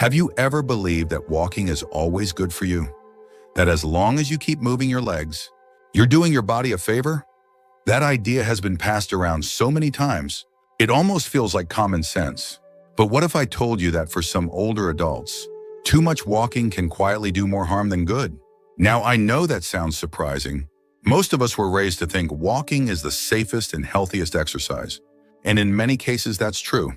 Have you ever believed that walking is always good for you? That as long as you keep moving your legs, you're doing your body a favor? That idea has been passed around so many times, it almost feels like common sense. But what if I told you that for some older adults, too much walking can quietly do more harm than good? Now, I know that sounds surprising. Most of us were raised to think walking is the safest and healthiest exercise. And in many cases, that's true.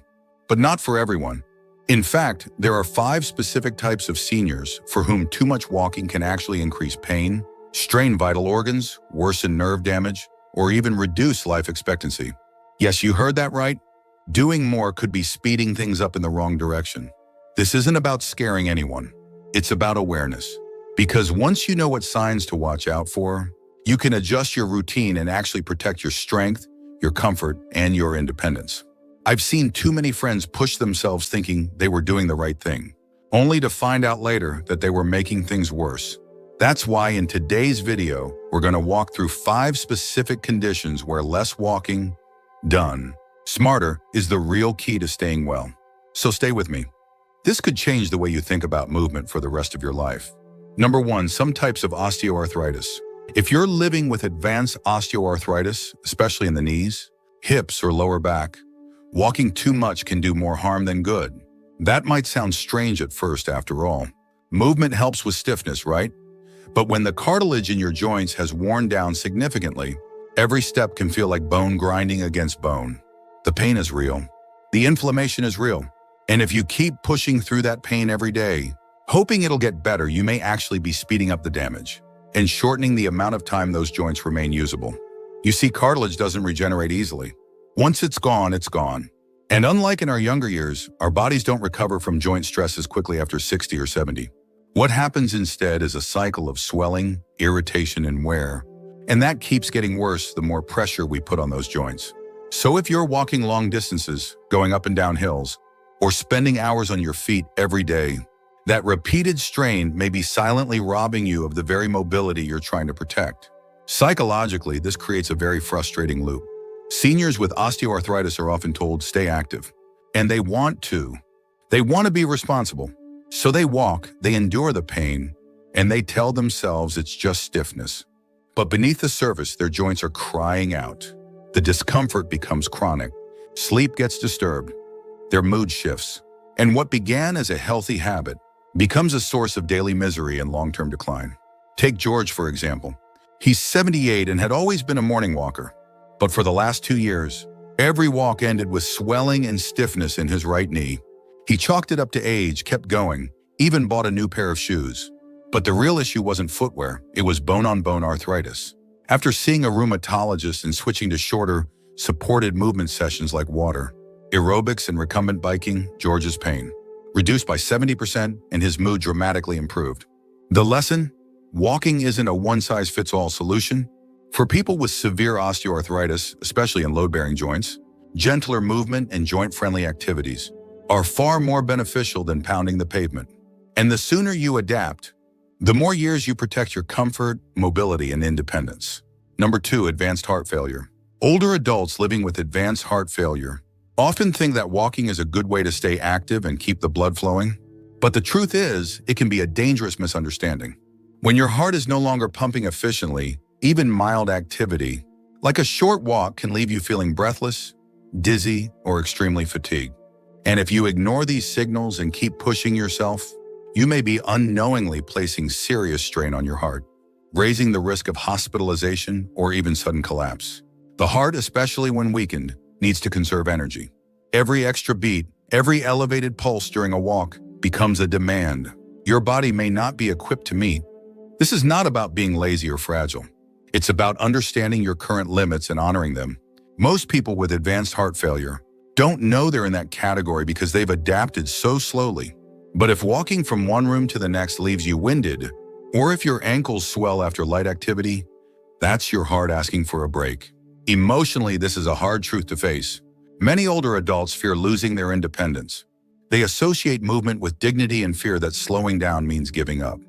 But not for everyone. In fact, there are 5 specific types of seniors for whom too much walking can actually increase pain, strain vital organs, worsen nerve damage, or even reduce life expectancy. Yes, you heard that right. Doing more could be speeding things up in the wrong direction. This isn't about scaring anyone. It's about awareness. Because once you know what signs to watch out for, you can adjust your routine and actually protect your strength, your comfort, and your independence. I've seen too many friends push themselves thinking they were doing the right thing, only to find out later that they were making things worse. That's why in today's video, we're going to walk through 5 specific conditions where less walking, done smarter, is the real key to staying well. So stay with me. This could change the way you think about movement for the rest of your life. Number 1, some types of osteoarthritis. If you're living with advanced osteoarthritis, especially in the knees, hips, or lower back, walking too much can do more harm than good. That might sound strange at first after all. Movement helps with stiffness, right? But when the cartilage in your joints has worn down significantly, every step can feel like bone grinding against bone. The pain is real. The inflammation is real. And if you keep pushing through that pain every day, hoping it'll get better, you may actually be speeding up the damage and shortening the amount of time those joints remain usable. You see, cartilage doesn't regenerate easily. Once it's gone, it's gone. And unlike in our younger years, our bodies don't recover from joint stress as quickly after 60 or 70. What happens instead is a cycle of swelling, irritation, and wear. And that keeps getting worse the more pressure we put on those joints. So if you're walking long distances, going up and down hills, or spending hours on your feet every day, that repeated strain may be silently robbing you of the very mobility you're trying to protect. Psychologically, this creates a very frustrating loop. Seniors with osteoarthritis are often told, stay active. And they want to. They want to be responsible. So they walk, they endure the pain, and they tell themselves it's just stiffness. But beneath the surface, their joints are crying out. The discomfort becomes chronic. Sleep gets disturbed. Their mood shifts. And what began as a healthy habit becomes a source of daily misery and long-term decline. Take George, for example. He's 78 and had always been a morning walker. But for the last 2 years, every walk ended with swelling and stiffness in his right knee. He chalked it up to age, kept going, even bought a new pair of shoes. But the real issue wasn't footwear, it was bone-on-bone arthritis. After seeing a rheumatologist and switching to shorter, supported movement sessions like water, aerobics, and recumbent biking, George's pain reduced by 70% and his mood dramatically improved. The lesson? Walking isn't a one-size-fits-all solution. For people with severe osteoarthritis, especially in load-bearing joints, gentler movement and joint-friendly activities are far more beneficial than pounding the pavement. And the sooner you adapt, the more years you protect your comfort, mobility, and independence. Number 2, advanced heart failure. Older adults living with advanced heart failure often think that walking is a good way to stay active and keep the blood flowing. But the truth is, it can be a dangerous misunderstanding. When your heart is no longer pumping efficiently, even mild activity, like a short walk, can leave you feeling breathless, dizzy, or extremely fatigued. And if you ignore these signals and keep pushing yourself, you may be unknowingly placing serious strain on your heart, raising the risk of hospitalization or even sudden collapse. The heart, especially when weakened, needs to conserve energy. Every extra beat, every elevated pulse during a walk becomes a demand your body may not be equipped to meet. This is not about being lazy or fragile. It's about understanding your current limits and honoring them. Most people with advanced heart failure don't know they're in that category because they've adapted so slowly. But if walking from one room to the next leaves you winded, or if your ankles swell after light activity, that's your heart asking for a break. Emotionally, this is a hard truth to face. Many older adults fear losing their independence. They associate movement with dignity and fear that slowing down means giving up.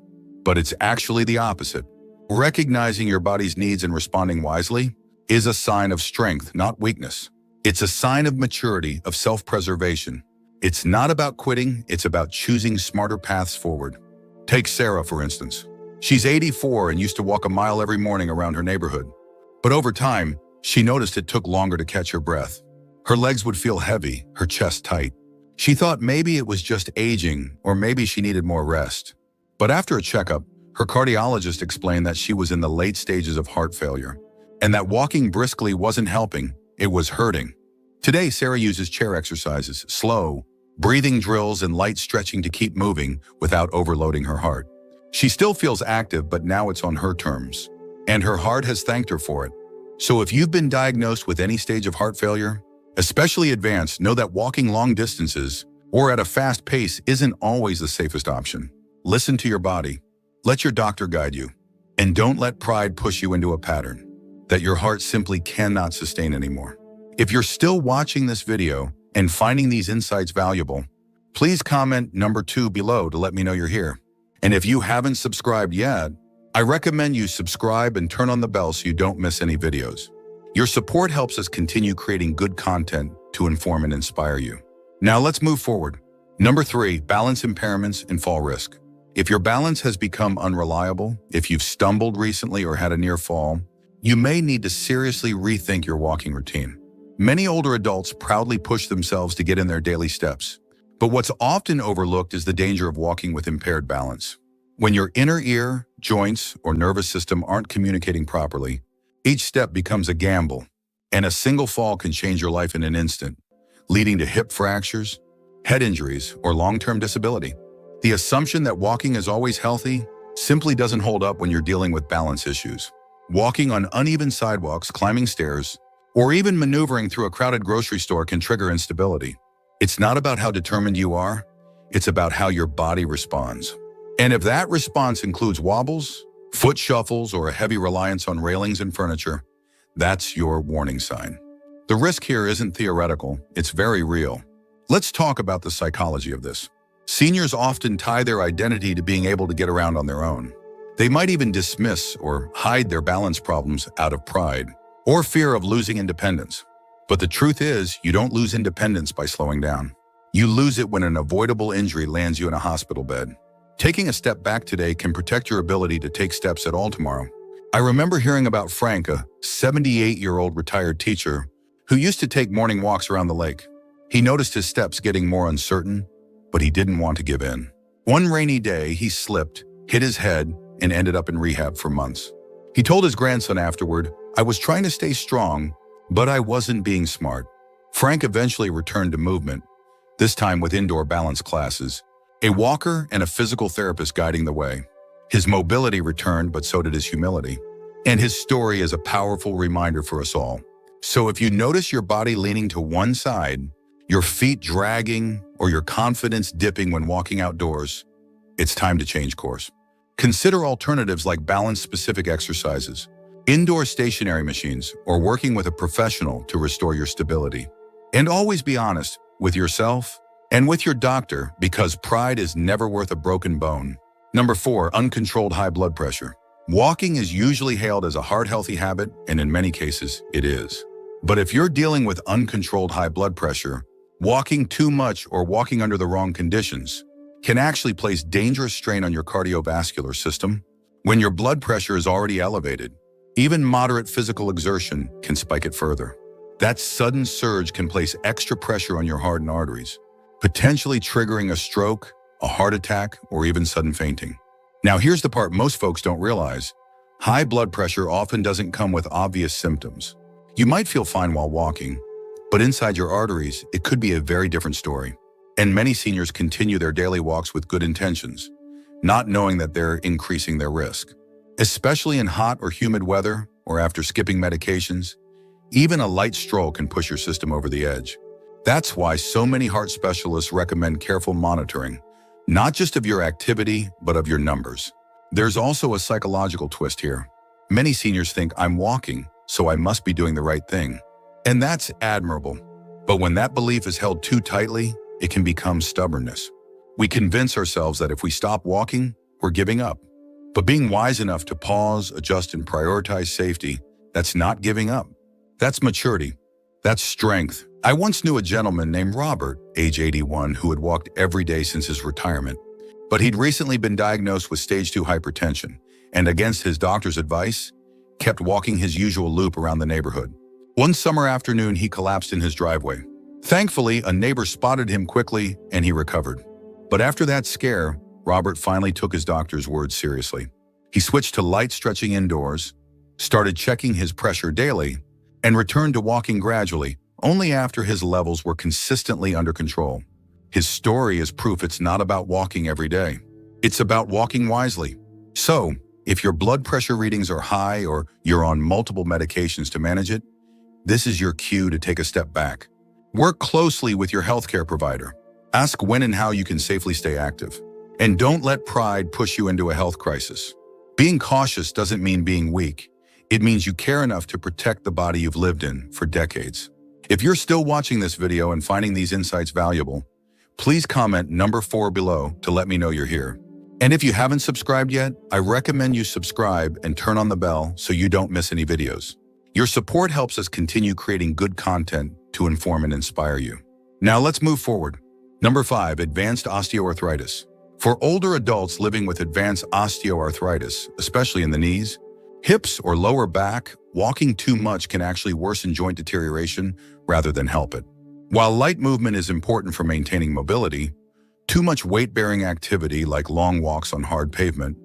But it's actually the opposite. Recognizing your body's needs and responding wisely is a sign of strength, not weakness. It's a sign of maturity, of self-preservation. It's not about quitting, it's about choosing smarter paths forward. Take Sarah, for instance. She's 84 and used to walk a mile every morning around her neighborhood. But over time, she noticed it took longer to catch her breath. Her legs would feel heavy, her chest tight. She thought maybe it was just aging, or maybe she needed more rest. But after a checkup, her cardiologist explained that she was in the late stages of heart failure, and that walking briskly wasn't helping, it was hurting. Today, Sarah uses chair exercises, slow, breathing drills, and light stretching to keep moving without overloading her heart. She still feels active, but now it's on her terms, and her heart has thanked her for it. So if you've been diagnosed with any stage of heart failure, especially advanced, know that walking long distances or at a fast pace isn't always the safest option. Listen to your body. Let your doctor guide you. And don't let pride push you into a pattern that your heart simply cannot sustain anymore. If you're still watching this video and finding these insights valuable, please comment number 2 below to let me know you're here. And if you haven't subscribed yet, I recommend you subscribe and turn on the bell so you don't miss any videos. Your support helps us continue creating good content to inform and inspire you. Now let's move forward. Number 3, balance impairments and fall risk. If your balance has become unreliable, if you've stumbled recently or had a near fall, you may need to seriously rethink your walking routine. Many older adults proudly push themselves to get in their daily steps, but what's often overlooked is the danger of walking with impaired balance. When your inner ear, joints, or nervous system aren't communicating properly, each step becomes a gamble, and a single fall can change your life in an instant, leading to hip fractures, head injuries, or long-term disability. The assumption that walking is always healthy simply doesn't hold up when you're dealing with balance issues. Walking on uneven sidewalks, climbing stairs, or even maneuvering through a crowded grocery store can trigger instability. It's not about how determined you are, it's about how your body responds. And if that response includes wobbles, foot shuffles, or a heavy reliance on railings and furniture, that's your warning sign. The risk here isn't theoretical, it's very real. Let's talk about the psychology of this. Seniors often tie their identity to being able to get around on their own. They might even dismiss or hide their balance problems out of pride or fear of losing independence. But the truth is, you don't lose independence by slowing down. You lose it when an avoidable injury lands you in a hospital bed. Taking a step back today can protect your ability to take steps at all tomorrow. I remember hearing about Frank, a 78-year-old retired teacher who used to take morning walks around the lake. He noticed his steps getting more uncertain, but he didn't want to give in. One rainy day, he slipped, hit his head, and ended up in rehab for months. He told his grandson afterward, "I was trying to stay strong, but I wasn't being smart." Frank eventually returned to movement, this time with indoor balance classes, a walker and a physical therapist guiding the way. His mobility returned, but so did his humility. And his story is a powerful reminder for us all. So if you notice your body leaning to one side, your feet dragging, or your confidence dipping when walking outdoors, it's time to change course. Consider alternatives like balance-specific exercises, indoor stationary machines, or working with a professional to restore your stability. And always be honest with yourself and with your doctor, because pride is never worth a broken bone. Number 4, uncontrolled high blood pressure. Walking is usually hailed as a heart-healthy habit, and in many cases, it is. But if you're dealing with uncontrolled high blood pressure, walking too much or walking under the wrong conditions can actually place dangerous strain on your cardiovascular system. When your blood pressure is already elevated, even moderate physical exertion can spike it further. That sudden surge can place extra pressure on your heart and arteries, potentially triggering a stroke, a heart attack, or even sudden fainting. Now here's the part most folks don't realize. High blood pressure often doesn't come with obvious symptoms. You might feel fine while walking, but inside your arteries, it could be a very different story. And many seniors continue their daily walks with good intentions, not knowing that they're increasing their risk. Especially in hot or humid weather, or after skipping medications, even a light stroll can push your system over the edge. That's why so many heart specialists recommend careful monitoring, not just of your activity, but of your numbers. There's also a psychological twist here. Many seniors think, "I'm walking, so I must be doing the right thing." And that's admirable. But when that belief is held too tightly, it can become stubbornness. We convince ourselves that if we stop walking, we're giving up. But being wise enough to pause, adjust, and prioritize safety, that's not giving up. That's maturity. That's strength. I once knew a gentleman named Robert, age 81, who had walked every day since his retirement. But he'd recently been diagnosed with stage 2 hypertension, and against his doctor's advice, kept walking his usual loop around the neighborhood. One summer afternoon, he collapsed in his driveway. Thankfully, a neighbor spotted him quickly and he recovered. But after that scare, Robert finally took his doctor's words seriously. He switched to light stretching indoors, started checking his pressure daily, and returned to walking gradually, only after his levels were consistently under control. His story is proof it's not about walking every day. It's about walking wisely. So, if your blood pressure readings are high or you're on multiple medications to manage it, this is your cue to take a step back. Work closely with your healthcare provider. Ask when and how you can safely stay active. And don't let pride push you into a health crisis. Being cautious doesn't mean being weak. It means you care enough to protect the body you've lived in for decades. If you're still watching this video and finding these insights valuable, please comment number 4 below to let me know you're here. And if you haven't subscribed yet, I recommend you subscribe and turn on the bell so you don't miss any videos. Your support helps us continue creating good content to inform and inspire you. Now let's move forward. Number 5, advanced osteoarthritis. For older adults living with advanced osteoarthritis, especially in the knees, hips, or lower back, walking too much can actually worsen joint deterioration rather than help it. While light movement is important for maintaining mobility, too much weight-bearing activity like long walks on hard pavement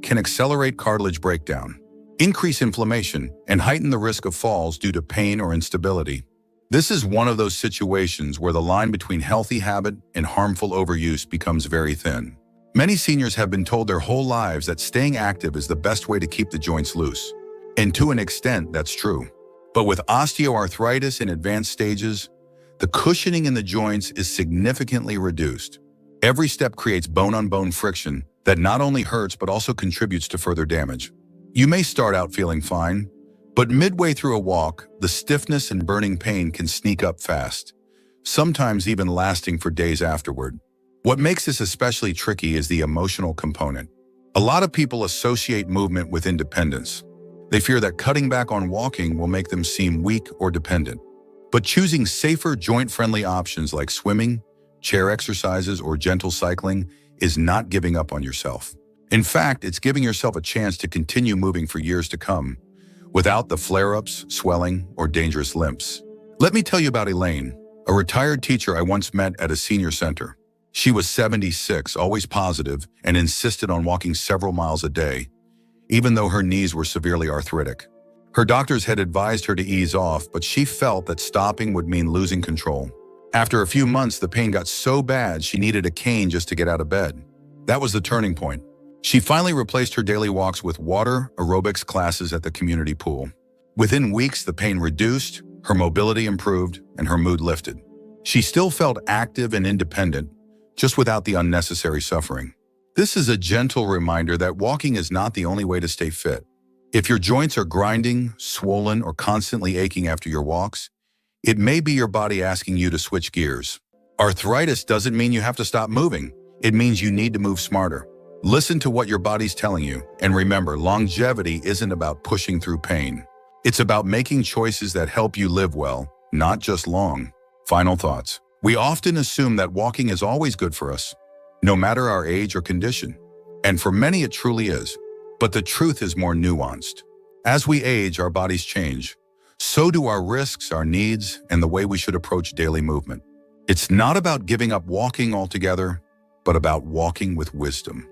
can accelerate cartilage breakdown, increase inflammation, and heighten the risk of falls due to pain or instability. This is one of those situations where the line between healthy habit and harmful overuse becomes very thin. Many seniors have been told their whole lives that staying active is the best way to keep the joints loose. And to an extent, that's true. But with osteoarthritis in advanced stages, the cushioning in the joints is significantly reduced. Every step creates bone-on-bone friction that not only hurts but also contributes to further damage. You may start out feeling fine, but midway through a walk, the stiffness and burning pain can sneak up fast, sometimes even lasting for days afterward. What makes this especially tricky is the emotional component. A lot of people associate movement with independence. They fear that cutting back on walking will make them seem weak or dependent. But choosing safer, joint-friendly options like swimming, chair exercises, or gentle cycling is not giving up on yourself. In fact, it's giving yourself a chance to continue moving for years to come, without the flare-ups, swelling, or dangerous limps. Let me tell you about Elaine, a retired teacher I once met at a senior center. She was 76, always positive, and insisted on walking several miles a day, even though her knees were severely arthritic. Her doctors had advised her to ease off, but she felt that stopping would mean losing control. After a few months, the pain got so bad she needed a cane just to get out of bed. That was the turning point. She finally replaced her daily walks with water aerobics classes at the community pool. Within weeks, the pain reduced, her mobility improved, and her mood lifted. She still felt active and independent, just without the unnecessary suffering. This is a gentle reminder that walking is not the only way to stay fit. If your joints are grinding, swollen, or constantly aching after your walks, it may be your body asking you to switch gears. Arthritis doesn't mean you have to stop moving. It means you need to move smarter. Listen to what your body's telling you, and remember, longevity isn't about pushing through pain. It's about making choices that help you live well, not just long. Final thoughts. We often assume that walking is always good for us, no matter our age or condition. And for many, it truly is. But the truth is more nuanced. As we age, our bodies change. So do our risks, our needs, and the way we should approach daily movement. It's not about giving up walking altogether, but about walking with wisdom.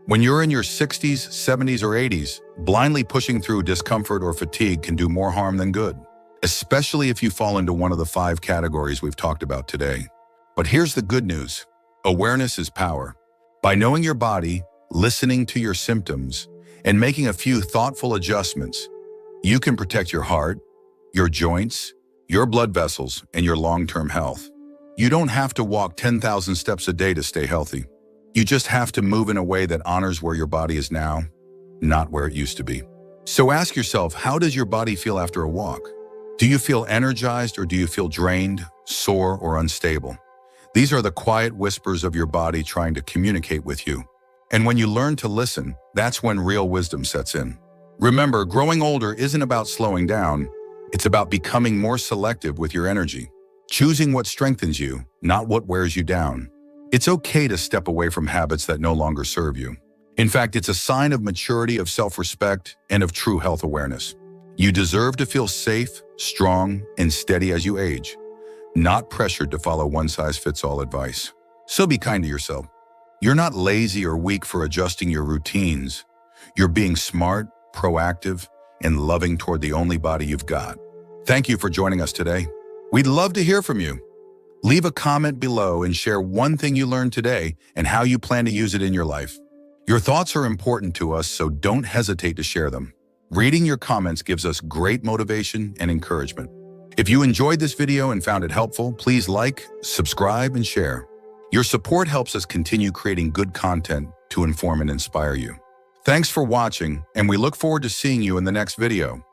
When you're in your 60s, 70s, or 80s, blindly pushing through discomfort or fatigue can do more harm than good, especially if you fall into one of the 5 categories we've talked about today. But here's the good news. Awareness is power. By knowing your body, listening to your symptoms, and making a few thoughtful adjustments, you can protect your heart, your joints, your blood vessels, and your long-term health. You don't have to walk 10,000 steps a day to stay healthy. You just have to move in a way that honors where your body is now, not where it used to be. So ask yourself, how does your body feel after a walk? Do you feel energized, or do you feel drained, sore, or unstable? These are the quiet whispers of your body trying to communicate with you. And when you learn to listen, that's when real wisdom sets in. Remember, growing older isn't about slowing down. It's about becoming more selective with your energy, choosing what strengthens you, not what wears you down. It's okay to step away from habits that no longer serve you. In fact, it's a sign of maturity, of self-respect, and of true health awareness. You deserve to feel safe, strong, and steady as you age, not pressured to follow one-size-fits-all advice. So be kind to yourself. You're not lazy or weak for adjusting your routines. You're being smart, proactive, and loving toward the only body you've got. Thank you for joining us today. We'd love to hear from you. Leave a comment below and share one thing you learned today and how you plan to use it in your life. Your thoughts are important to us, so don't hesitate to share them. Reading your comments gives us great motivation and encouragement. If you enjoyed this video and found it helpful, please like, subscribe, and share. Your support helps us continue creating good content to inform and inspire you. Thanks for watching, and we look forward to seeing you in the next video.